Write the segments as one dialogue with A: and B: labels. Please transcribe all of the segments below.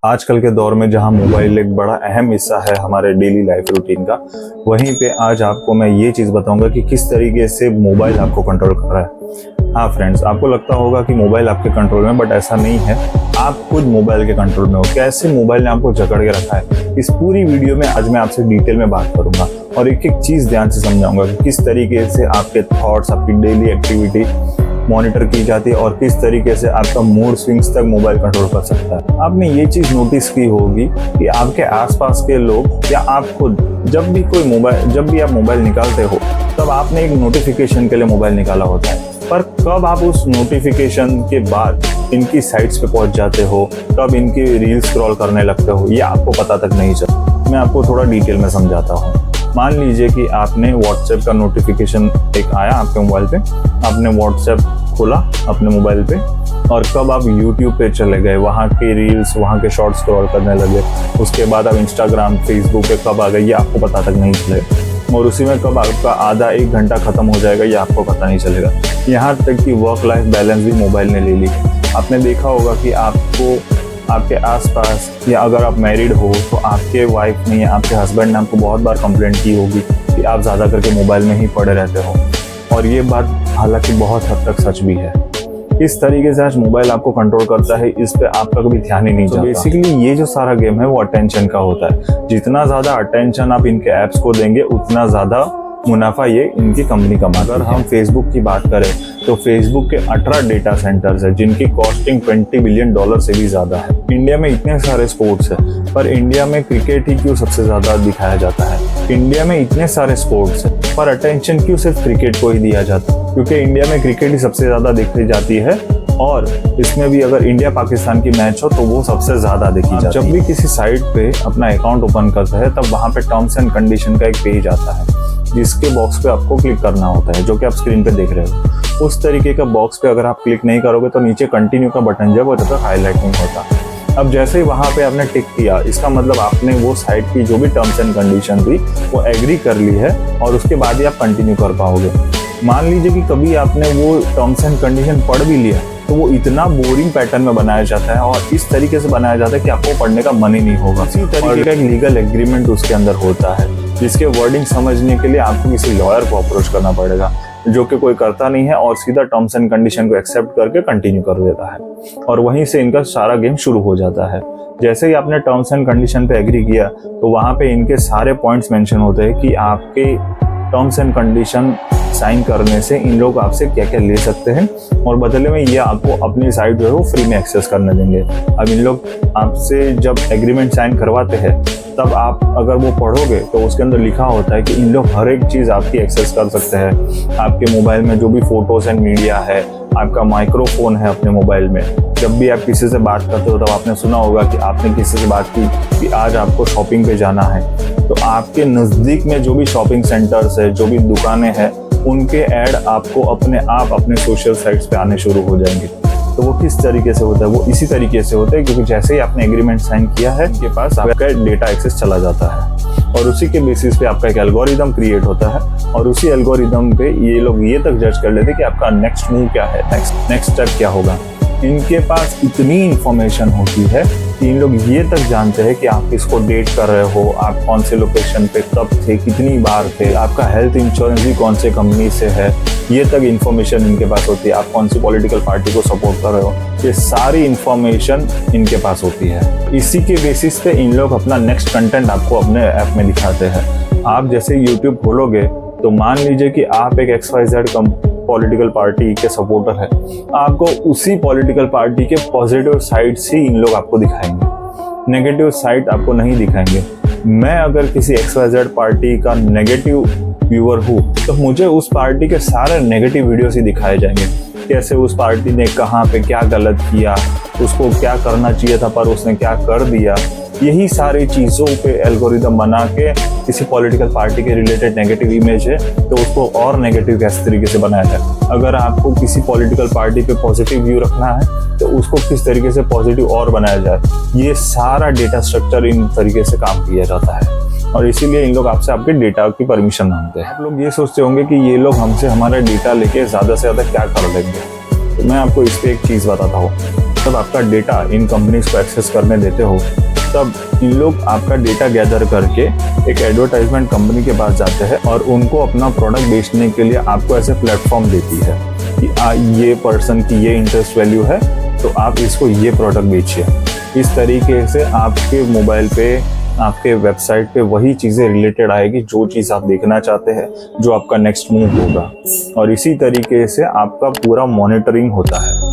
A: आजकल के दौर में जहां मोबाइल एक बड़ा अहम हिस्सा है हमारे डेली लाइफ रूटीन का, वहीं पे आज आपको मैं ये चीज़ बताऊंगा कि किस तरीके से मोबाइल आपको कंट्रोल कर रहा है। हाँ फ्रेंड्स, आपको लगता होगा कि मोबाइल आपके कंट्रोल में, बट ऐसा नहीं है। आप खुद मोबाइल के कंट्रोल में हो। कैसे मोबाइल ने आपको जकड़ के रखा है, इस पूरी वीडियो में आज मैं आपसे डिटेल में बात करूंगा और एक एक चीज़ ध्यान से समझाऊंगा कि किस तरीके से आपके थॉट्स, आपकी डेली एक्टिविटी मॉनिटर की जाती है और किस तरीके से आपका मूड स्विंग्स तक मोबाइल कंट्रोल कर सकता है। आपने ये चीज़ नोटिस की होगी कि आपके आसपास के लोग या आप खुद जब भी आप मोबाइल निकालते हो तब आपने एक नोटिफिकेशन के लिए मोबाइल निकाला होता है, पर कब आप उस नोटिफिकेशन के बाद इनकी साइट्स पे पहुंच जाते हो, कब इनकी रील स्क्रॉल करने लगते हो, ये आपको पता तक नहीं चलता। मैं आपको थोड़ा डिटेल में समझाता हूँ। मान लीजिए कि आपने व्हाट्सएप का नोटिफिकेशन एक आया आपके मोबाइल पे, आपने व्हाट्सएप खोला अपने मोबाइल पे और कब आप यूट्यूब पे चले गए, वहाँ के रील्स, वहाँ के शॉर्ट्स स्क्रॉल करने लगे, उसके बाद आप इंस्टाग्राम, फेसबुक पे कब आ गए ये आपको पता तक नहीं चलेगा और उसी में कब आपका आधा एक घंटा खत्म हो जाएगा ये आपको पता नहीं चलेगा। यहाँ तक कि वर्क लाइफ बैलेंस भी मोबाइल ने ले ली। आपने देखा होगा कि आपके आसपास या अगर आप मैरिड हो तो आपके वाइफ ने या आपके हस्बैंड ने आपको बहुत बार कंप्लेंट की होगी कि आप ज़्यादा करके मोबाइल में ही पड़े रहते हो, और ये बात हालांकि बहुत हद तक सच भी है। इस तरीके से आज मोबाइल आपको कंट्रोल करता है, इस पे आपका कभी ध्यान ही नहीं जाता। बेसिकली ये जो सारा गेम है वो अटेंशन का होता है। जितना ज़्यादा अटेंशन आप इनके ऐप्स को देंगे उतना ज़्यादा मुनाफा ये इनकी कंपनी कमाती है। अगर हम फेसबुक की बात करें तो फेसबुक के 18 डेटा सेंटर्स है जिनकी कॉस्टिंग $20 बिलियन से भी ज़्यादा है। इंडिया में इतने सारे स्पोर्ट्स है, पर इंडिया में क्रिकेट ही क्यों सबसे ज़्यादा दिखाया जाता है? इंडिया में इतने सारे स्पोर्ट्स है पर अटेंशन क्यों सिर्फ क्रिकेट को ही दिया जाता है? क्योंकि इंडिया में क्रिकेट ही सबसे ज़्यादा देखी जाती है और इसमें भी अगर इंडिया पाकिस्तान की मैच हो तो वो सबसे ज़्यादा देखी जाती है। जब भी किसी साइट पे अपना अकाउंट ओपन करता है तब वहाँ पे टर्म्स एंड कंडीशन का एक पेज आता है जिसके बॉक्स पे आपको क्लिक करना होता है, जो कि आप स्क्रीन पे देख रहे हो। उस तरीके का बॉक्स पे अगर आप क्लिक नहीं करोगे तो नीचे कंटिन्यू का बटन जब होता है हाईलाइट नहीं होता। अब जैसे ही वहाँ पे आपने टिक किया, इसका मतलब आपने वो साइट की जो भी टर्म्स एंड कंडीशन थी वो एग्री कर ली है और उसके बाद ही आप कंटिन्यू कर पाओगे। मान लीजिए कि कभी आपने वो टर्म्स एंड कंडीशन पढ़ भी लिया तो वो इतना बोरिंग पैटर्न में बनाया जाता है और इस तरीके से बनाया जाता है कि आपको पढ़ने का मन ही नहीं होगा। इसी तरीके का एक लीगल एग्रीमेंट उसके अंदर होता है जिसके वर्डिंग समझने के लिए आपको किसी लॉयर को अप्रोच करना पड़ेगा, जो कि कोई करता नहीं है और सीधा टर्म्स एंड कंडीशन को एक्सेप्ट करके कंटिन्यू कर देता है और वहीं से इनका सारा गेम शुरू हो जाता है। जैसे ही आपने टर्म्स एंड कंडीशन पे एग्री किया तो वहाँ पे इनके सारे पॉइंट्स मेंशन होते हैं कि आपके टर्म्स एंड कंडीशन साइन करने से इन लोग आपसे क्या क्या ले सकते हैं और बदले में ये आपको अपनी साइट जो है वो फ्री में एक्सेस करने देंगे। अब इन लोग आपसे जब एग्रीमेंट साइन करवाते हैं तब आप अगर वो पढ़ोगे तो उसके अंदर लिखा होता है कि इन लोग हर एक चीज़ आपकी एक्सेस कर सकते हैं। आपके मोबाइल में जो भी फोटोज एंड मीडिया है, आपका माइक्रोफोन है अपने मोबाइल में, जब भी आप किसी से बात करते हो तब आपने सुना होगा कि आपने किसी से बात की कि आज आपको शॉपिंग पे जाना है, तो आपके नज़दीक में जो भी शॉपिंग सेंटर्स है, जो भी दुकानें हैं, उनके ऐड आपको अपने सोशल साइट्स पे आने शुरू हो जाएंगे। तो वो किस तरीके से होता है? वो इसी तरीके से होता है क्योंकि जैसे ही आपने एग्रीमेंट साइन किया है उनके पास आपका डेटा एक्सेस चला जाता है और उसी के बेसिस पे आपका एक एल्गोरिदम क्रिएट होता है और उसी एल्गोरिदम पे ये लोग ये तक जज कर लेते हैं कि आपका नेक्स्ट मूव क्या है, नेक्स्ट स्टेप क्या होगा। इनके पास इतनी इंफॉर्मेशन होती है कि इन लोग ये तक जानते हैं कि आप किसको डेट कर रहे हो, आप कौन से लोकेशन पे कब थे, कितनी बार थे, आपका हेल्थ इंश्योरेंस भी कौन से कंपनी से है, ये तक इन्फॉर्मेशन इनके पास होती है। आप कौन सी पॉलिटिकल पार्टी को सपोर्ट कर रहे हो, ये सारी इन्फॉर्मेशन इनके पास होती है। इसी के बेसिस पे इन लोग अपना नेक्स्ट कंटेंट आपको अपने ऐप में दिखाते हैं। आप जैसे यूट्यूब खोलोगे तो मान लीजिए कि आप एक XYZ पॉलिटिकल पार्टी के सपोर्टर है, आपको उसी पॉलिटिकल पार्टी के पॉजिटिव साइड्स ही इन लोग आपको दिखाएंगे, नेगेटिव साइड आपको नहीं दिखाएंगे। मैं अगर किसी XYZ पार्टी का नेगेटिव व्यूअर हूँ तो मुझे उस पार्टी के सारे नेगेटिव वीडियोस ही दिखाए जाएंगे। कैसे उस पार्टी ने कहाँ पे क्या गलत किया, उसको क्या करना चाहिए था पर उसने क्या कर दिया, यही सारी चीज़ों पे एल्गोरिदम बना के किसी पॉलिटिकल पार्टी के रिलेटेड नेगेटिव इमेज है तो उसको और नेगेटिव कैसे तरीके से बनाया जाए। अगर आपको किसी पॉलिटिकल पार्टी पे पॉजिटिव व्यू रखना है तो उसको किस तरीके से पॉजिटिव और बनाया जाए, ये सारा डेटा स्ट्रक्चर इन तरीके से काम किया जाता है और इसीलिए इन लोग आपसे आपके डेटा की परमिशन मांगते हैं। आप लोग ये सोचते होंगे कि ये लोग हमसे हमारा डेटा लेके ज़्यादा से ज़्यादा क्या कर लेंगे, तो मैं आपको इस पर एक चीज़ बताता हूँ। जब आपका डेटा इन कंपनीज को एक्सेस करने देते हो, तब इन लोग आपका डेटा गैदर करके एक एडवर्टाइजमेंट कंपनी के पास जाते हैं और उनको अपना प्रोडक्ट बेचने के लिए आपको ऐसे प्लेटफॉर्म देती है कि ये पर्सन की ये इंटरेस्ट वैल्यू है, तो आप इसको ये प्रोडक्ट बेचिए। इस तरीके से आपके मोबाइल पे, आपके वेबसाइट पे वही चीज़ें रिलेटेड आएगी जो चीज़ आप देखना चाहते हैं, जो आपका नेक्स्ट मूव होगा। और इसी तरीके से आपका पूरा मॉनिटरिंग होता है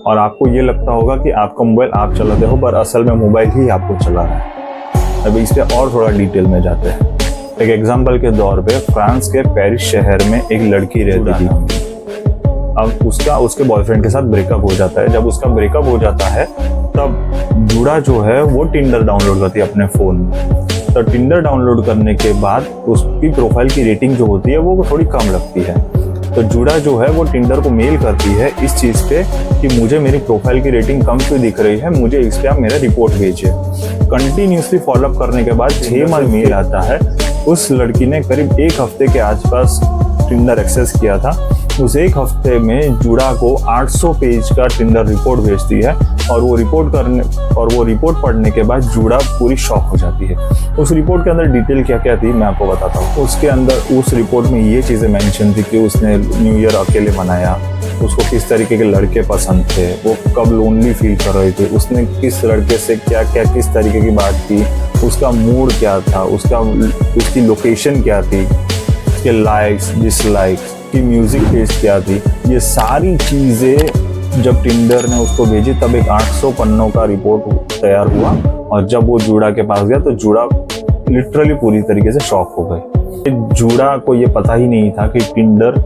A: और आपको ये लगता होगा कि आपका मोबाइल आप चलाते हो, पर असल में मोबाइल ही आपको चला रहा है। अब इस पर और थोड़ा डिटेल में जाते हैं। एक एग्जाम्पल के तौर पे फ्रांस के पेरिस शहर में एक लड़की रहती थी। अब उसके बॉयफ्रेंड के साथ ब्रेकअप हो जाता है। जब उसका ब्रेकअप हो जाता है तब जुड़ा जो है वो टिंडर डाउनलोड करती है अपने फ़ोन में। तो टिंडर डाउनलोड करने के बाद उसकी प्रोफाइल की रेटिंग जो होती है वो थोड़ी कम लगती है। तो जुड़ा जो है वो टिंडर को मेल करती है इस चीज़ पे कि मुझे मेरी प्रोफाइल की रेटिंग कम क्यों दिख रही है, मुझे इस पे आप मेरा रिपोर्ट भेजिए। कंटिन्यूसली फॉलोअप करने के बाद 6 बार मेल आता है। उस लड़की ने करीब 1 हफ्ते के आसपास टिंडर एक्सेस किया था। उस 1 हफ्ते में जुड़ा को 800 पेज का टिंडर रिपोर्ट भेजती है और वो रिपोर्ट पढ़ने के बाद जुड़ा पूरी शॉक हो जाती है। उस रिपोर्ट के अंदर डिटेल क्या क्या थी मैं आपको बताता हूँ। उसके अंदर उस रिपोर्ट में ये चीज़ें मेंशन थी कि उसने न्यू ईयर अकेले मनाया, उसको किस तरीके के लड़के पसंद थे, वो कब लोनली फील कर रहे थे, उसने किस लड़के से क्या क्या किस तरीके की बात की, उसका मूड क्या था, उसकी लोकेशन क्या थी, उसके लाइक्स डिसलाइक्स की, म्यूजिक टेस्ट क्या थी। ये सारी चीज़ें जब टिंडर ने उसको भेजी तब एक 800 पन्नों का रिपोर्ट तैयार हुआ। और जब वो जुड़ा के पास गया तो जुड़ा लिटरली पूरी तरीके से शॉक हो गए। जुड़ा को ये पता ही नहीं था कि टिंडर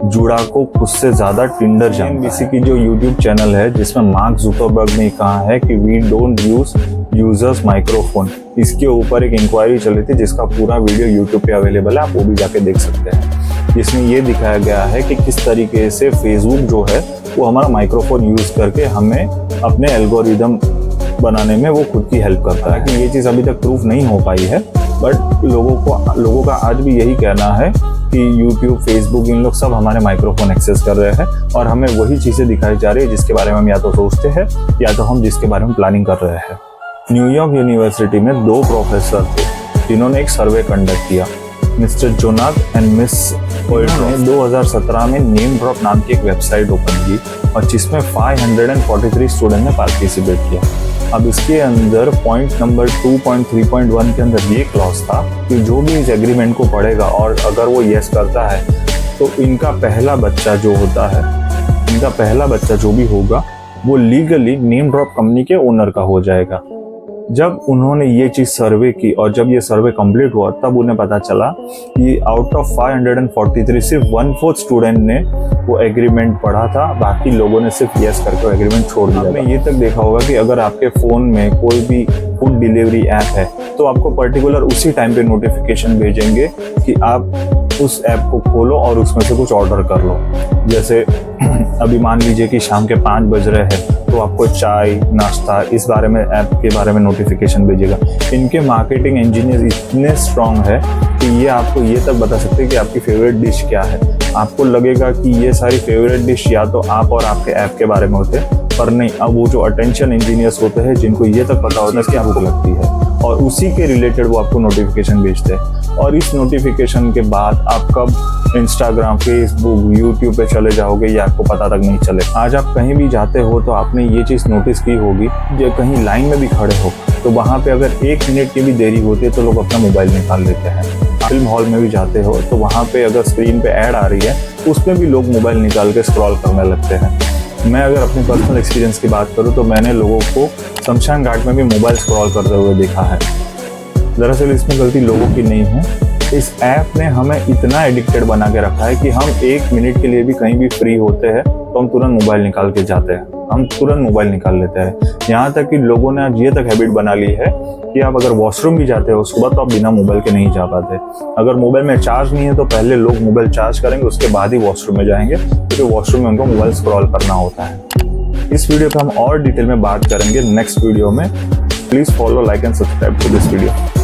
A: जुड़ा को खुद से ज़्यादा टिंडर जानता है। की जो यूट्यूब चैनल है जिसमें मार्क जुकरबर्ग ने कहा है कि we don't use users microphone, इसके ऊपर एक इंक्वायरी चली थी जिसका पूरा वीडियो यूट्यूब पे अवेलेबल है, आप वो भी जाके देख सकते हैं। जिसमें ये दिखाया गया है कि किस तरीके से फेसबुक जो है वो हमारा माइक्रोफोन यूज़ करके हमें अपने एल्गोरिदम बनाने में वो खुद की हेल्प करता है। कि ये चीज़ अभी तक प्रूफ नहीं हो पाई है, बट लोगों का आज भी यही कहना है कि यूट्यूब, फेसबुक, इन लोग सब हमारे माइक्रोफोन एक्सेस कर रहे हैं और हमें वही चीज़ें दिखाई जा रही है जिसके बारे में हम या तो सोचते हैं या तो हम जिसके बारे में प्लानिंग कर रहे हैं। न्यूयॉर्क यूनिवर्सिटी में 2 प्रोफेसर थे जिन्होंने एक सर्वे कंडक्ट किया। मिस्टर जोनाथ एंड मिस पोइट्रो ने 2017 में नेम ड्रॉप नाम की एक वेबसाइट ओपन की और जिसमें 543 स्टूडेंट ने पार्टिसिपेट किया। अब इसके अंदर पॉइंट नंबर 2.3.1 के अंदर ये क्लॉज था कि जो भी इस एग्रीमेंट को पढ़ेगा और अगर वो येस करता है तो इनका पहला बच्चा जो भी होगा वो लीगली नेम ड्रॉप कंपनी के ओनर का हो जाएगा। जब उन्होंने ये चीज़ सर्वे की और जब ये सर्वे कंप्लीट हुआ तब उन्हें पता चला कि आउट ऑफ 543 सिर्फ 1/4 स्टूडेंट ने वो एग्रीमेंट पढ़ा था, बाकी लोगों ने सिर्फ यस करके वो एग्रीमेंट छोड़ दिया। आपने ये तक देखा होगा कि अगर आपके फ़ोन में कोई भी फूड डिलीवरी ऐप है तो आपको पर्टिकुलर उसी टाइम पे नोटिफिकेशन भेजेंगे कि आप उस ऐप को खोलो और उसमें से कुछ ऑर्डर कर लो। जैसे अभी मान लीजिए कि शाम के 5 बज रहे हैं तो आपको चाय, नाश्ता, इस बारे में ऐप के बारे में नोटिफिकेशन भेजेगा। इनके मार्केटिंग इंजीनियर इतने स्ट्रांग है कि ये आपको ये तक बता सकते हैं कि आपकी फेवरेट डिश क्या है। आपको लगेगा कि ये सारी फेवरेट डिश या तो आप और आपके ऐप के बारे में होते हैं, पर नहीं, अब वो जो अटेंशन इंजीनियर्स होते हैं जिनको ये तक पता होता है कि आपको लगती है और उसी के रिलेटेड वो आपको नोटिफिकेशन भेजते हैं। और इस नोटिफिकेशन के बाद आप कब इंस्टाग्राम, फेसबुक, यूट्यूब पे चले जाओगे ये आपको पता तक नहीं चले। आज आप कहीं भी जाते हो तो आपने ये चीज़ नोटिस की होगी, जब कहीं लाइन में भी खड़े हो तो वहाँ पे अगर 1 मिनट की भी देरी होती है तो लोग अपना मोबाइल निकाल लेते हैं। फिल्म हॉल में भी जाते हो तो वहाँ पे अगर स्क्रीन पे ऐड आ रही है उसमें भी लोग मोबाइल निकाल के स्क्रॉल करने लगते हैं। मैं अगर अपने पर्सनल एक्सपीरियंस की बात करूँ तो मैंने लोगों को शमशान घाट में भी मोबाइल स्क्रॉल करते हुए देखा है। दरअसल इसमें गलती लोगों की नहीं है, इस ऐप ने हमें इतना एडिक्टेड बना के रखा है कि हम 1 मिनट के लिए भी कहीं भी फ्री होते हैं तो हम तुरंत मोबाइल निकाल के जाते हैं, हम तुरंत मोबाइल निकाल लेते हैं। यहाँ तक कि लोगों ने आज ये तक हैबिट बना ली है कि आप अगर वॉशरूम भी जाते हो सुबह तो आप बिना मोबाइल के नहीं जा पाते। अगर मोबाइल में चार्ज नहीं है तो पहले लोग मोबाइल चार्ज करेंगे, उसके बाद ही वॉशरूम में जाएंगे, क्योंकि वॉशरूम में उनको मोबाइल स्क्रॉल करना होता है। इस वीडियो पे हम और डिटेल में बात करेंगे नेक्स्ट वीडियो में। Please follow, like and subscribe to this video.